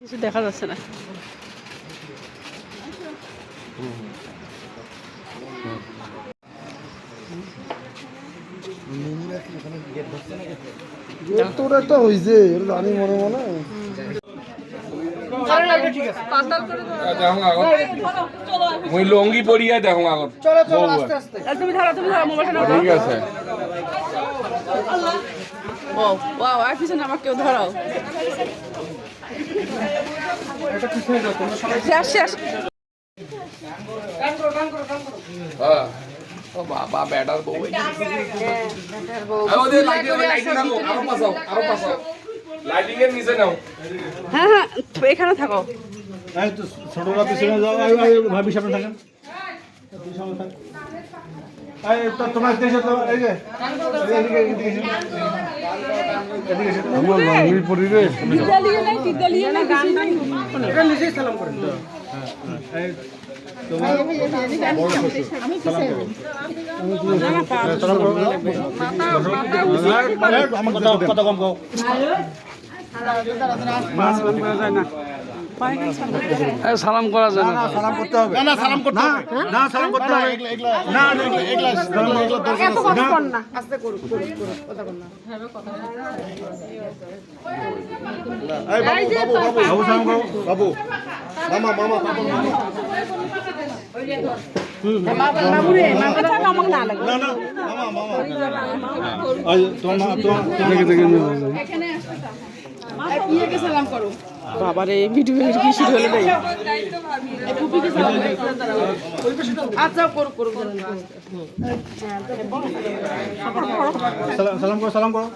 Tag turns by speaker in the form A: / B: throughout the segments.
A: কিছু দেখা যাচ্ছে না।
B: একটা হয়েছে জানি মনে মনে
C: মুই লঙ্গি পরিয়া দেখো আগত
A: তুমি ধরো মোবাইলটা
C: ঠিক আছে।
A: ও ওয়াও আর পিছনে আমাকে কেউ ধরাও। শেষ শেষ।
C: হ্যাঁ ও বাবা ব্যাটার বউ ওদের লাইটিং থাকো আরো পাসাও লাইটিং এর নিচে নাও।
A: হ্যাঁ হ্যাঁ এখানে থাকো।
B: এই তো ছোটরা পিছনে যাও ভাবি সামনে থাকেন সামনে থাক এই তো তোমার দেশে তো এই যে আমার লঙ্গি পরি রে
A: দিদালিয়ে না গান
B: এটা নিজেই সালাম করেন তো হ্যাঁ এই তোমার বড় শ্বশুর সালাম করো সালাম করো আমার কথা কম কও
A: সালাম করা যায় না।
B: সালাম করতে হবে না সালাম করতে হবে না সালাম করতে হবে না এগুলা
D: এত কথা কর না আস্তে করু কথা কর না
B: এই বাবু সালাম করো বাবু মামা
D: বাবুরে মা কথা আমাকে না লাগে
B: না মামা আই তোমার দেখে
D: এখানে ইয়েকে সালাম করো
A: বাবারে ভিডিও কি শুরু হলো রে।
D: ফুপিকে সালাম আচ্ছা করু
B: সালাম করো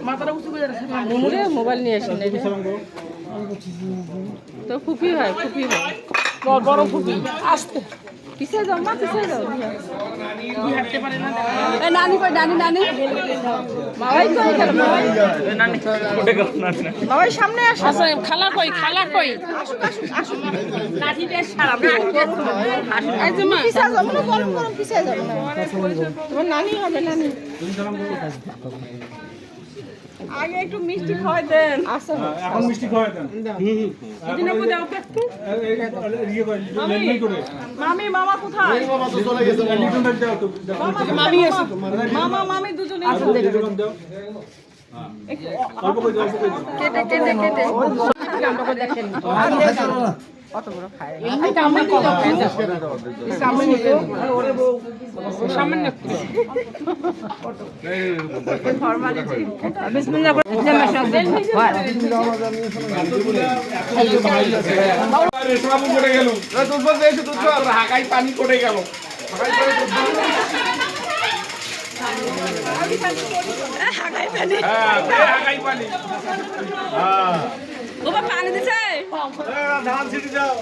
D: মাথাটা উঁচু করে রাখো
A: মুমুরে মোবাইল নিয়ে আসেন
B: সালাম করো
A: তো ফুপি হয় বড় ফুপি আসতে পিছিয়ে যাও মা পিছিয়ে যাও।
D: হাঁটতে পারে না
A: এ নানি কই নানি মামাই কই গেল মামাই সামনে আসো। আচ্ছা খালা কই আসো লাঠিতে সারাম এই যে মা পিছিয়ে যাও না গরম পিছিয়ে যাও না তোমার নানি হবে নানি আগে একটু মিষ্টি খাওয়াই দেন। আচ্ছা
B: এখন মিষ্টি খাওয়াই দেন
A: দিদিনা কো দাও একটু
B: ইয়ে করে লেনদেন করে
A: মামা কোথায়
B: মামা তো চলে গেছে লিটন দাও তো
A: মামি আছে তো মামি দুজনেই আছে
B: লিটন দাও অল্প করে দাও
A: কেটে আমরা করে দেখেন কত বড় খায়
D: এটা আমার কথা
A: সামান্য ফরমালিটি বিসমিল্লাহ করে জামা সব দেন
C: রেশমাবু পড়ে গেল দুধ হাকাই পানি পড়ে গেল
A: হাগাই পানি
C: হাকাই পানি
A: ও বাবা পানি দিছে
B: ধান ছিটি যাও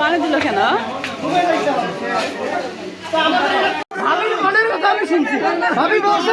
A: পানি দিল কেন
D: ভাবির মনের কথা আমি শুনছি ভাবি বলছে